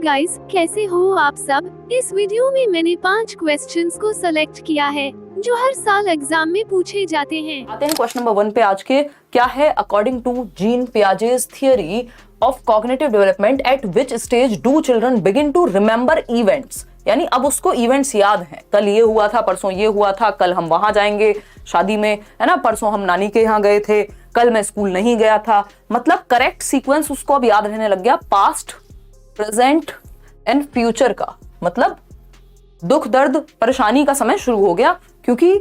Guys, कैसे हो आप सब। इस वीडियो में मैंने 5 क्वेश्चंस को सेलेक्ट किया है जो हर साल एग्जाम में पूछे जाते हैं। आते हैं क्वेश्चन नंबर 1 पे आज के। क्या है according to Jean Piaget's theory of cognitive development at which stage do children begin to remember events. यानी अब उसको इवेंट्स याद हैं, कल ये हुआ था, परसों ये हुआ था, कल हम वहां जाएंगे शादी में, है ना, परसों हम नानी के यहाँ गए थे, कल मैं स्कूल नहीं गया था। मतलब करेक्ट सीक्वेंस उसको अब याद रहने लग गया, पास्ट, प्रेजेंट एंड फ्यूचर का। मतलब दुख दर्द परेशानी का समय शुरू हो गया, क्योंकि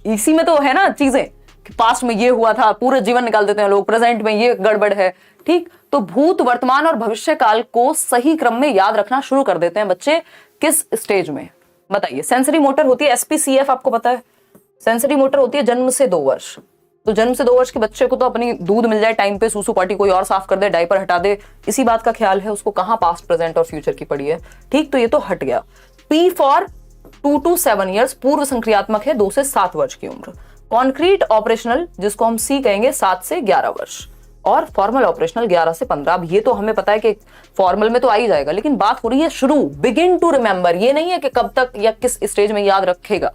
इसी में तो है ना चीजें कि पास्ट में ये हुआ था, पूरे जीवन निकाल देते हैं लोग, प्रेजेंट में ये गड़बड़ है। ठीक, तो भूत, वर्तमान और भविष्य काल को सही क्रम में याद रखना शुरू कर देते हैं बच्चे। किस स्टेज में बताइए। सेंसरी मोटर होती है SPCF, आपको पता है। सेंसरी मोटर होती है जन्म से 2 वर्ष। तो जन्म से 2 वर्ष के बच्चे को तो अपनी दूध मिल जाए टाइम पे, सूसू पार्टी कोई और साफ कर दे, डायपर हटा दे, इसी बात का ख्याल है उसको, कहां पास्ट, प्रेजेंट और फ्यूचर की पड़ी है। ठीक, तो ये तो हट गया। P फॉर 2 to 7 ईयर्स, पूर्व संक्रियात्मक है 2 से 7 वर्ष की उम्र। कॉन्क्रीट ऑपरेशनल, जिसको हम C कहेंगे, 7 से 11 वर्ष। और फॉर्मल ऑपरेशनल 11 से 15। अब ये तो हमें पता है कि फॉर्मल में तो आ ही जाएगा, लेकिन बात हो रही है शुरू, बिगिन टू रिमेंबर। ये नहीं है कि कब तक या किस स्टेज में याद रखेगा।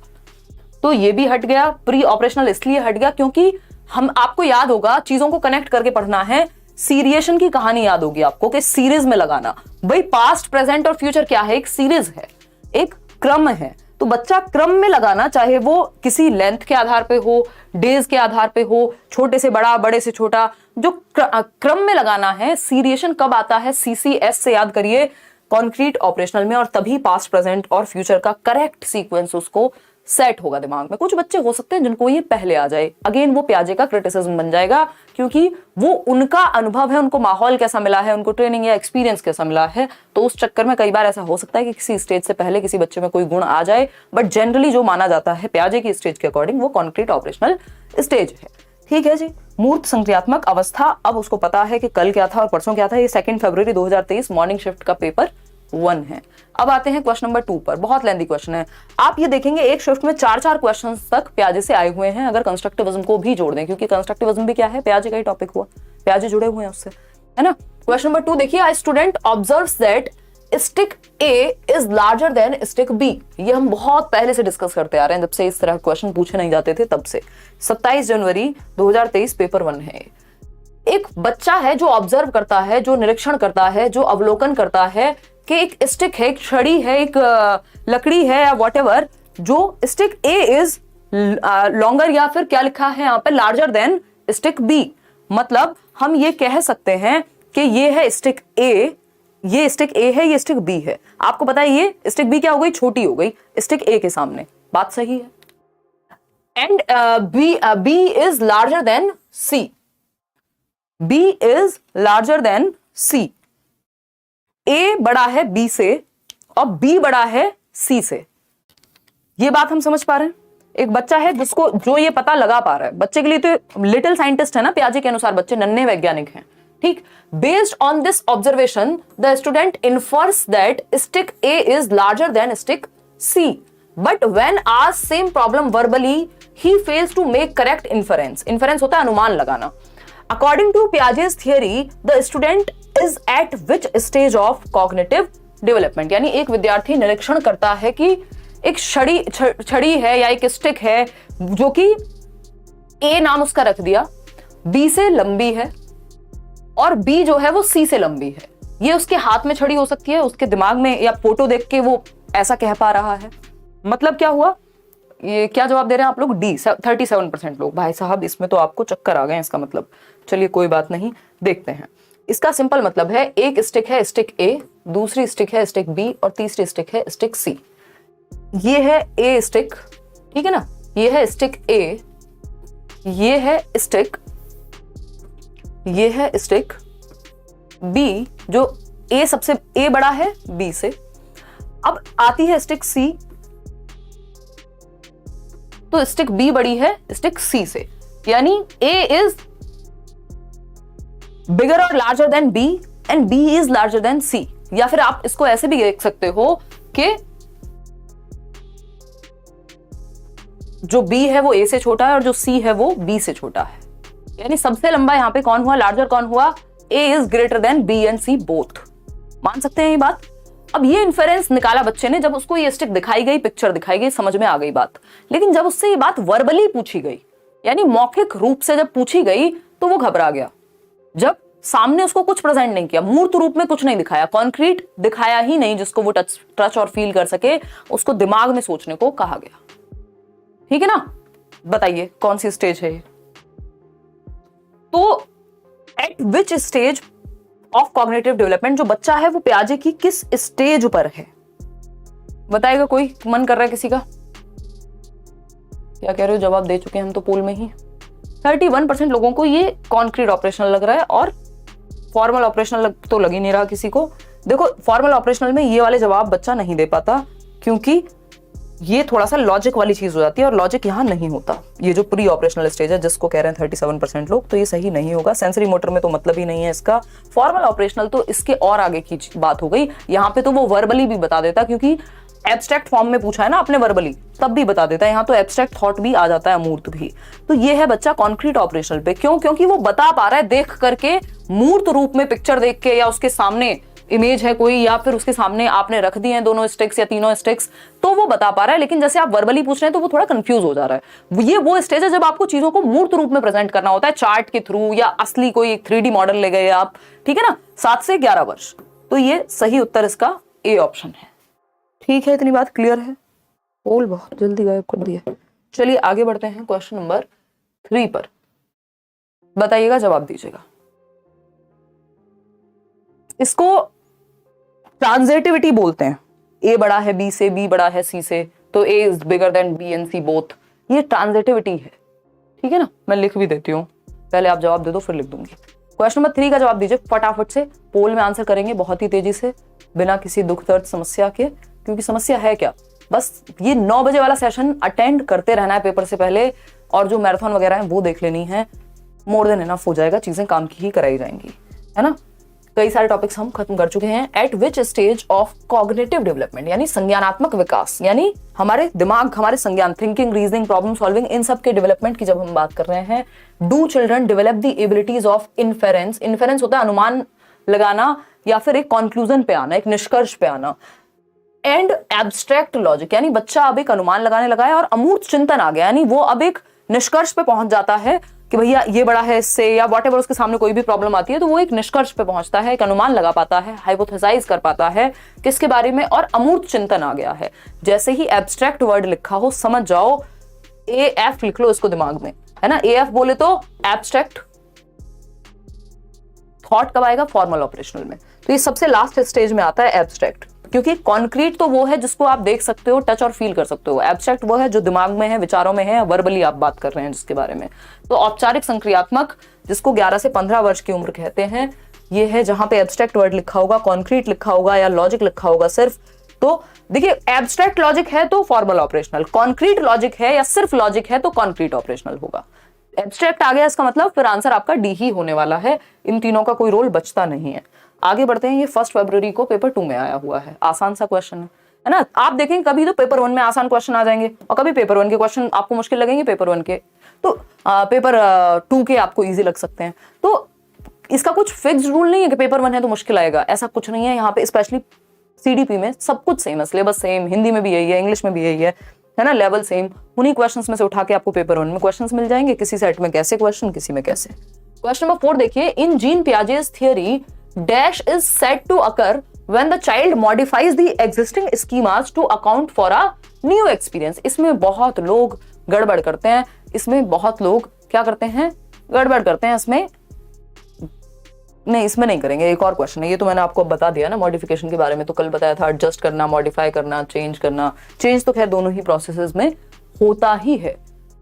तो ये भी हट गया। प्री ऑपरेशनल इसलिए हट गया क्योंकि हम, आपको याद होगा, चीजों को कनेक्ट करके पढ़ना है। सीरिएशन की कहानी याद होगी आपको कि सीरीज में लगाना। भाई पास्ट, प्रेजेंट और फ्यूचर क्या है? एक सीरीज है, एक क्रम है। तो बच्चा क्रम में लगाना, चाहे वो किसी लेंथ के आधार पे हो, डेज के आधार पे हो, छोटे से बड़ा, बड़े से छोटा, जो क्रम में लगाना है। सीरिएशन कब आता है? CCS से याद करिए, कॉन्क्रीट ऑपरेशनल में। और तभी पास्ट, प्रेजेंट और फ्यूचर का करेक्ट सीक्वेंस उसको सेट होगा दिमाग में। कुछ बच्चे हो सकते हैं जिनको ये पहले आ जाए, अगेन वो पियाजे का क्रिटिसिज्म बन जाएगा, क्योंकि वो उनका अनुभव है, उनको माहौल कैसा मिला है, उनको ट्रेनिंग या एक्सपीरियंस कैसा मिला है। तो उस चक्कर में कई बार ऐसा हो सकता है कि किसी स्टेज से पहले किसी बच्चे में कोई गुण आ जाए, बट जनरली जो माना जाता है पियाजे की स्टेज के अकॉर्डिंग, वो कॉन्क्रीट ऑपरेशनल स्टेज है। ठीक है जी। मूर्त संक्रियात्मक अवस्था, अब उसको पता है कि कल क्या था और परसों क्या था। ये 2 फरवरी 2023 मॉर्निंग शिफ्ट का पेपर 1 है। अब आते हैं क्वेश्चन नंबर 2 पर। बहुत लेंथी क्वेश्चन है। आप ये देखेंगे एक शिफ्ट में 4 क्वेश्चन तक पियाजे से आए हुए हैं, अगर कंस्ट्रक्टिविज्म को भी जोड़ दें, क्योंकि कंस्ट्रक्टिविज्म भी क्या है? पियाजे का ही टॉपिक हुआ, पियाजे जुड़े हुए हैं उससे, है ना। क्वेश्चन नंबर 2 देखिए, a student observes that stick A is larger than stick B। ये हम बहुत पहले से डिस्कस करते आ रहे हैं, जब से इस तरह क्वेश्चन पूछे नहीं जाते थे तब से। 27 जनवरी 2023 पेपर 1 है। एक बच्चा है जो ऑब्जर्व करता है, जो निरीक्षण करता है, जो अवलोकन करता है कि एक स्टिक है, एक छड़ी है, एक लकड़ी है या व्हाटएवर, जो स्टिक A इज लॉन्गर, या फिर क्या लिखा है यहाँ पे, लार्जर देन स्टिक B। मतलब हम ये कह सकते हैं कि ये है स्टिक A, ये स्टिक A है, ये स्टिक B है। आपको पता है ये स्टिक B क्या हो गई? छोटी हो गई स्टिक A के सामने। बात सही है। And B is larger then C। B is larger then C। A बड़ा है B से और B बड़ा है C से। ये बात हम समझ पा रहे हैं। एक बच्चा है जिसको, जो ये पता लगा पा रहा है, बच्चे के लिए तो लिटिल साइंटिस्ट है ना पियाजे के अनुसार, बच्चे नन्हे वैज्ञानिक हैं। ठीक, based on this observation the student infers that stick A is larger than stick C, but when asked same problem verbally he fails to make correct inference. Inference होता है अनुमान लगाना। According to Piaget's theory, the student is at which stage of cognitive development? यानी एक विद्यार्थी निरीक्षण करता है कि एक छड़ी है या एक स्टिक है, जो कि A नाम उसका रख दिया, B से लंबी है और B जो है वो C से लंबी है। ये उसके हाथ में छड़ी हो सकती है, उसके दिमाग में या फोटो देख के वो ऐसा कह पा रहा है। मतलब क्या हुआ? ये क्या जवाब दे रहे हैं आप लोग? D। 37% लोग। भाई साहब इसमें तो आपको चक्कर आ गए इसका मतलब। चलिए कोई बात नहीं, देखते हैं। इसका सिंपल मतलब है, एक स्टिक है स्टिक A, दूसरी स्टिक है स्टिक B और तीसरी स्टिक है स्टिक C। ये है A स्टिक, ठीक है ना, ये है स्टिक A, ये है स्टिक, ये है स्टिक B, जो A सबसे A बड़ा है B से। अब आती है स्टिक C, तो स्टिक B बड़ी है स्टिक C से, यानी A इज बिगर और larger than B and B is larger then C। या फिर आप इसको ऐसे भी देख सकते हो कि जो B है वो A से छोटा है और जो C है वो B से छोटा है। यानी सबसे लंबा यहां पे कौन हुआ? लार्जर कौन हुआ? A is greater than B and C both. मान सकते हैं ये बात। अब ये इन्फेरेंस निकाला बच्चे ने, जब उसको ये स्टिक दिखाई गई, पिक्चर दिखाई गई, समझ में आ गई बात। लेकिन जब उससे ये बात वर्बली पूछी गई, यानी मौखिक रूप से जब पूछी गई, तो वो घबरा गया। जब सामने उसको कुछ प्रेजेंट नहीं किया, मूर्त रूप में कुछ नहीं दिखाया, कॉन्क्रीट दिखाया ही नहीं जिसको वो टच और फील कर सके, उसको दिमाग में सोचने को कहा गया। ठीक है ना, बताइए कौन सी स्टेज है ये? तो eight which stage of cognitive development, जो बच्चा है वो पियाजे की किस स्टेज पर है, बताएगा कोई? मन कर रहा है किसी का? क्या कह रहे हो? जवाब दे चुके हैं हम तो पोल में ही। 31% लोगों को ये कॉन्क्रीट ऑपरेशनल लग रहा है और फॉर्मल ऑपरेशनल तो लग ही नहीं रहा किसी को। देखो, फॉर्मल ऑपरेशनल में ये वाले जवाब बच्चा नहीं दे पाता, क्योंकि ये थोड़ा सा लॉजिक वाली चीज हो जाती है और लॉजिक यहाँ नहीं होता। ये जो प्री ऑपरेशनल स्टेज है जिसको कह रहे हैं 37% लोग, तो ये सही नहीं होगा। सेंसरी मोटर में तो मतलब ही नहीं है इसका। फॉर्मल ऑपरेशनल तो इसके और आगे की बात हो गई। यहाँ पे तो वो वर्बली भी बता देता, क्योंकि एब्स्ट्रैक्ट फॉर्म में पूछा है ना आपने वर्बली, तब भी बता देता है। यहाँ तो एब्स्ट्रैक्ट थॉट भी आ जाता है, मूर्त भी। तो ये है बच्चा कॉन्क्रीट ऑपरेशनल पे। क्यों? क्योंकि वो बता पा रहा है देख करके, मूर्त रूप में पिक्चर देख के, या उसके सामने इमेज है कोई, या फिर उसके सामने आपने रख दिए हैं दोनों स्टिक्स या तीनों स्टिक्स, तो वो बता पा रहा है। लेकिन जैसे आप वर्बली पूछ रहे हैं तो वो थोड़ा कंफ्यूज हो जा रहा है। ये वो स्टेज है जब आपको चीजों को मूर्त रूप में प्रेजेंट करना होता है, चार्ट के थ्रू, या असली कोई 3D मॉडल ले गए आप। ठीक है ना, 7 से 11 वर्ष। तो ये सही उत्तर इसका ए ऑप्शन है। ठीक है, इतनी बात क्लियर है? पोल बहुत जल्दी गायब कर दिया। चलिए आगे बढ़ते हैं क्वेश्चन नंबर 3 पर। बताइएगा, जवाब दीजिएगा। इसको ट्रांजिटिविटी बोलते हैं। ए बड़ा है बी से, बी बड़ा है सी से, तो A is bigger than B and C both. ये ट्रांजिटिविटी है। ठीक है ना, मैं लिख भी देती हूँ, पहले आप जवाब दे दो फिर लिख दूंगी। क्वेश्चन नंबर 3 का जवाब दीजिए फटाफट से। पोल में आंसर करेंगे बहुत ही तेजी से, बिना किसी दुख दर्द समस्या के, क्योंकि समस्या है क्या, बस ये 9 बजे वाला सेशन अटेंड करते रहना है पेपर से पहले, और जो मैराथन वगैरह है वो देख लेनी है। मोर देन इनफ हो जाएगा, चीजें काम की ही कराई जाएंगी, है ना। कई सारे टॉपिक्स हम खत्म कर चुके हैं। Eight which stage of cognitive development, यानी संज्ञानात्मक विकास, यानी हमारे दिमाग, हमारे संज्ञान, थिंकिंग, रीजनिंग, प्रॉब्लम सॉल्विंग, इन सब के डेवलपमेंट की जब हम बात कर रहे हैं, do children develop the abilities of inference. Inference होता है अनुमान लगाना, या फिर एक कंक्लूजन पे आना, एक निष्कर्ष पे आना। एंड एब्स्ट्रैक्ट लॉजिक, यानी बच्चा अब एक अनुमान लगाने लगा है और अमूर्त चिंतन आ गया, यानी वो अब एक निष्कर्ष पे पहुंच जाता है कि भैया ये बड़ा है इससे, या व्हाटएवर उसके सामने कोई भी प्रॉब्लम आती है तो वो एक निष्कर्ष पे पहुंचता है, एक अनुमान लगा पाता है, हाइपोथेसाइज कर पाता है किसके बारे में, और अमूर्त चिंतन आ गया है। जैसे ही एब्स्ट्रैक्ट वर्ड लिखा हो, समझ जाओ, AF लिख लो इसको दिमाग में, है ना। AF बोले तो एब्स्ट्रैक्ट थॉट कब आएगा? फॉर्मल ऑपरेशनल में। तो ये सबसे लास्ट स्टेज में आता है एब्स्ट्रैक्ट, क्योंकि कॉन्क्रीट तो वो है जिसको आप देख सकते हो, टच और फील कर सकते हो। एब्स्ट्रैक्ट वो है जो दिमाग में है, विचारों में है, वर्बली आप बात कर रहे हैं जिसके बारे में। तो औपचारिक संक्रियात्मक, जिसको 11 से 15 वर्ष की उम्र कहते हैं, ये है जहां पे एब्स्ट्रैक्ट वर्ड लिखा होगा, कॉन्क्रीट लिखा होगा, या लॉजिक लिखा होगा सिर्फ। तो देखिए, एब्स्ट्रैक्ट लॉजिक है तो फॉर्मल ऑपरेशनल, कॉन्क्रीट लॉजिक है या सिर्फ लॉजिक है तो कॉन्क्रीट ऑपरेशनल होगा। एब्स्ट्रैक्ट आ गया इसका मतलब फिर आंसर आपका डी ही होने वाला है। इन तीनों का कोई रोल बचता नहीं है। आगे बढ़ते हैं। ये 1 फरवरी को पेपर 2 में आया हुआ है, आसान सा क्वेश्चन है ना। आप देखेंगे कभी तो पेपर 1 में आसान क्वेश्चन आ जाएंगे और कभी पेपर 1 के क्वेश्चन आपको मुश्किल लगेंगे, पेपर 1 के तो पेपर 2 के आपको इजी लग सकते हैं। तो इसका कुछ फिक्स्ड रूल नहीं है कि पेपर 1 है तो मुश्किल आएगा, ऐसा कुछ नहीं है। यहाँ पे स्पेशली CDP में सब कुछ सेम है, सिलेबस सेम, हिंदी में भी यही है, इंग्लिश में भी यही है ना, लेवल सेम। उन्हीं क्वेश्चंस में से उठा के आपको पेपर 1 में क्वेश्चंस मिल जाएंगे, किसी सेट में कैसे क्वेश्चन, किसी में कैसे। क्वेश्चन नंबर 4 देखिए, in Jean Piaget's theory dash is said to occur when the child modifies the existing schemas to account for a new experience. इसमें बहुत लोग गड़बड़ करते हैं, इसमें बहुत लोग क्या करते हैं, गड़बड़ करते हैं। इसमें नहीं, इसमें नहीं करेंगे। एक और क्वेश्चन है, ये तो मैंने आपको बता दिया ना, मॉडिफिकेशन के बारे में तो कल बताया था, एडजस्ट करना, मॉडिफाई करना, चेंज करना। चेंज तो खैर दोनों ही प्रोसेसेस में होता ही है।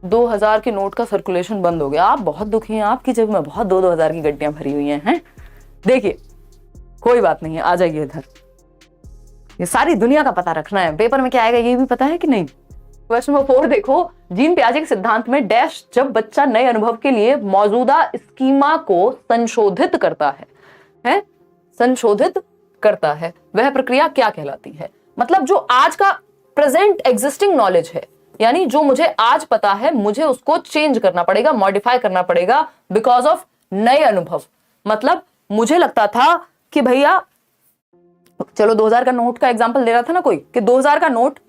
2000 के नोट का सर्कुलेशन बंद हो गया, आप बहुत दुखी हैं, आपकी जेब में बहुत 2-2000 की गड्डियां भरी हुई हैं। देखिए कोई बात नहीं है, आ जाइए इधर। ये सारी दुनिया का पता रखना है, पेपर में क्या आएगा ये भी पता है कि नहीं। क्वेश्चन नंबर 4 देखो, जीन पियाजे के सिद्धांत में डैश जब बच्चा नए अनुभव के लिए मौजूदा स्कीमा को संशोधित करता है संशोधित करता है, वह प्रक्रिया क्या कहलाती है। मतलब जो आज का प्रेजेंट एग्जिस्टिंग नॉलेज है, यानी जो मुझे आज पता है, मुझे उसको चेंज करना पड़ेगा, मॉडिफाई करना पड़ेगा बिकॉज ऑफ नए अनुभव। मतलब मुझे लगता था कि भैया चलो 2000 का नोट का एग्जांपल दे रहा था ना कोई, कि 2000 का नोट,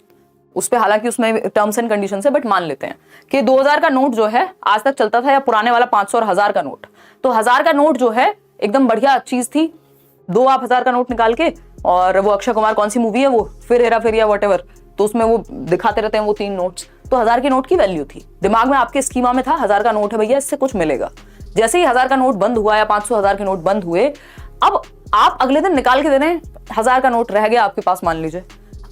उस पे हालांकि उसमें टर्म्स एंड कंडीशन है, बट मान लेते हैं कि 2000 का नोट जो है आज तक चलता था, या पुराने वाला 500 और 1000 का नोट। तो 1000 का नोट जो है एकदम बढ़िया चीज थी। दो आप 1000 का नोट निकाल के, और वो अक्षय कुमार कौन सी मूवी है वो, फिर हेरा फेरी या वॉट एवर, तो उसमें वो दिखाते रहते हैं वो 3 नोट्स। तो 1000 के नोट की वैल्यू थी, दिमाग में आपके स्कीमा में था 1000 का नोट है भैया, इससे कुछ मिलेगा। जैसे ही 1000 का नोट बंद हुआ या 500 1000 के नोट बंद हुए, अब आप अगले दिन निकाल के दे रहे हैं, 1000 का नोट रह गया आपके पास मान लीजिए,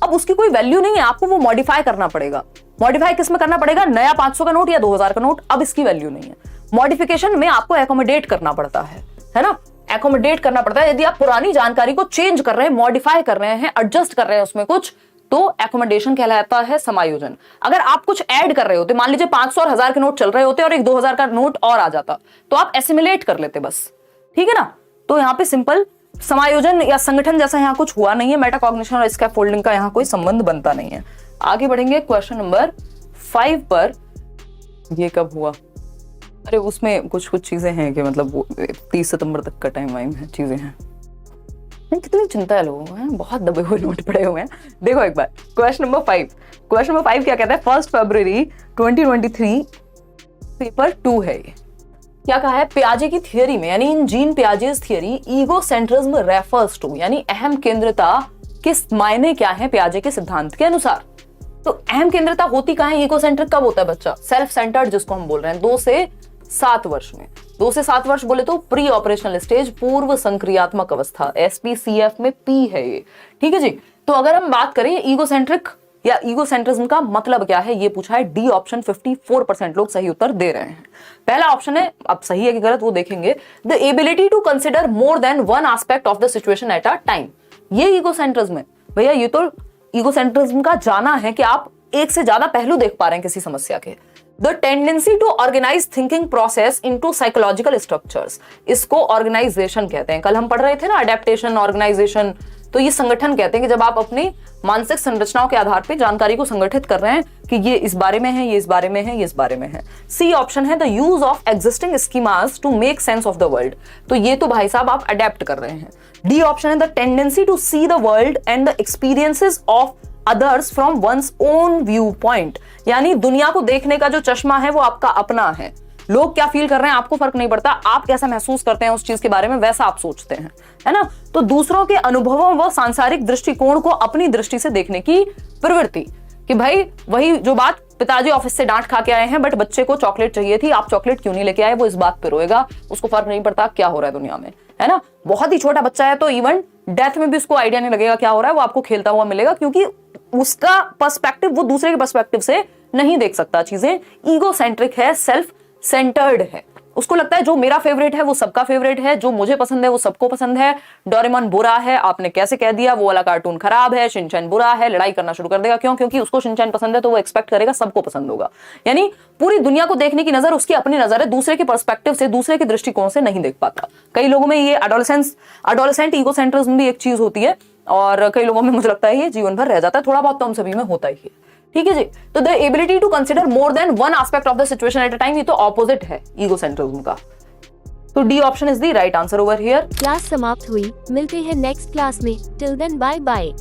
अब उसकी कोई वैल्यू नहीं है, आपको वो मॉडिफाई करना पड़ेगा। मॉडिफाई किस में करना पड़ेगा, नया 500 का नोट या 2000 का नोट, अब इसकी वैल्यू नहीं है। मॉडिफिकेशन में आपको एकोमोडेट करना पड़ता है ना, एकोमोडेट करना पड़ता है। यदि आप पुरानी जानकारी को चेंज कर रहे हैं, मॉडिफाई कर रहे हैं, एडजस्ट कर रहे हैं उसमें कुछ, तो एकोमोडेशन कहलाता है समायोजन। अगर आप कुछ ऐड कर रहे होते, मान लीजिए 500 और 1000 के नोट चल रहे होते और एक 2000 का नोट और आ जाता, तो आप एसिमिलेट कर लेते बस, ठीक है ना। तो यहाँ पे सिंपल समायोजन या संगठन जैसा यहाँ कुछ हुआ नहीं है, मेटाकॉग्निशन और स्कैफोल्डिंग का यहाँ कोई संबंध बनता नहीं है। आगे बढ़ेंगे क्वेश्चन नंबर 5 पर। ये कब हुआ, अरे उसमें कुछ चीजें हैं कि मतलब 30 सितंबर तक का टाइम वाइम है, चीजें हैं, कितनी चिंता है लोगों को, बहुत दबे हुए नोट पड़े हुए हैं। देखो एक बार क्वेश्चन नंबर 5, क्वेश्चन नंबर 5 क्या कहता है, 1 फरवरी 2023 पेपर 2 है ये। क्या कहा है, पियाजे की थियरी में, यानी in Jean Piaget's theory, egocentrism refers to, यानी अहम केंद्रता किस मायने क्या है पियाजे के सिद्धांत के अनुसार। तो अहम केंद्रता होती कहां है, ईगोसेंट्रिक कब होता है बच्चा, सेल्फ सेंटर्ड जिसको हम बोल रहे हैं, 2 से 7 वर्ष में। 2 से 7 वर्ष बोले तो प्री ऑपरेशनल स्टेज, पूर्व संक्रियात्मक अवस्था, SPCF में P है ये, ठीक है जी। तो अगर हम बात करें ईगोसेंट्रिक या ईगोसेंट्रिज्म का मतलब क्या है, ये पूछा है, डी ऑप्शन 54% लोग सही उत्तर दे रहे हैं। पहला ऑप्शन है, अब सही है कि गलत वो देखेंगे, the ability to consider more than one aspect of the situation at a time, ये ईगोसेंट्रिज्म है भैया। ये तो ईगोसेंट्रिज्म का जाना है कि आप एक से ज्यादा पहलू देख पा रहे हैं किसी समस्या के। The tendency to organise thinking process into psychological structures, इसको ऑर्गेनाइजेशन कहते हैं। कल हम पढ़ रहे थे ना अडेप्टेशन, ऑर्गेनाइजेशन, तो ये संगठन कहते हैं कि जब आप अपनी मानसिक संरचनाओं के आधार पर जानकारी को संगठित कर रहे हैं कि ये इस बारे में है, ये इस बारे में है, ये इस बारे में है। सी ऑप्शन है the use of existing schemas to make sense of the world, तो ये तो भाई साहब आप अडेप्ट कर रहे हैं। डी ऑप्शन है the tendency to see the world and the experiences of others from one's own view point, यानी दुनिया को देखने का जो चश्मा है वो आपका अपना है। लोग क्या फील कर रहे हैं आपको फर्क नहीं पड़ता, आप कैसा महसूस करते हैं उस चीज के बारे में वैसा आप सोचते हैं, है ना। तो दूसरों के अनुभवों व सांसारिक दृष्टिकोण को अपनी दृष्टि से देखने की प्रवृत्ति, कि भाई वही जो बात, पिताजी ऑफिस से डांट खा के आए हैं बट बच्चे को चॉकलेट चाहिए थी, आप चॉकलेट क्यों नहीं लेके आए, वो इस बात पे रोएगा, उसको फर्क नहीं पड़ता क्या हो रहा है दुनिया में, है ना। बहुत ही छोटा बच्चा है तो इवन डेथ में भी उसको आइडिया नहीं लगेगा क्या हो रहा है, वो आपको खेलता हुआ मिलेगा, क्योंकि उसका पर्सपेक्टिव वो दूसरे के पर्सपेक्टिव से नहीं देख सकता चीजें। ईगोसेंट्रिक है, सेल्फ सेंटर्ड है, उसको लगता है जो मेरा फेवरेट है वो सबका फेवरेट है, जो मुझे पसंद है वो सबको पसंद है। डोरेमोन बुरा है, आपने कैसे कह दिया, वो वाला कार्टून खराब है, शिनचैन बुरा है, लड़ाई करना शुरू कर देगा, क्यों, क्योंकि उसको शिनचैन पसंद है तो वो एक्सपेक्ट करेगा सबको पसंद होगा। यानी पूरी दुनिया को देखने की नजर उसकी अपनी नजर है, दूसरे के पर्सपेक्टिव से, दूसरे के दृष्टिकोण से नहीं देख पाता। कई लोगों में ये एडोलेसेंट ईगोसेंट्रिज्म भी एक चीज होती है, और कई लोगों में मुझे लगता है ये जीवन भर रह जाता है, थोड़ा बहुत तो हम सभी में होता ही है, ठीक है जी। तो the ability to consider more than one aspect of the situation at a time, ये तो ऑपोजिट है ईगोसेंट्रिज्म का। तो D option is the right answer over here. Class समाप्त हुई, मिलते हैं नेक्स्ट क्लास में, टिल देन बाय बाय।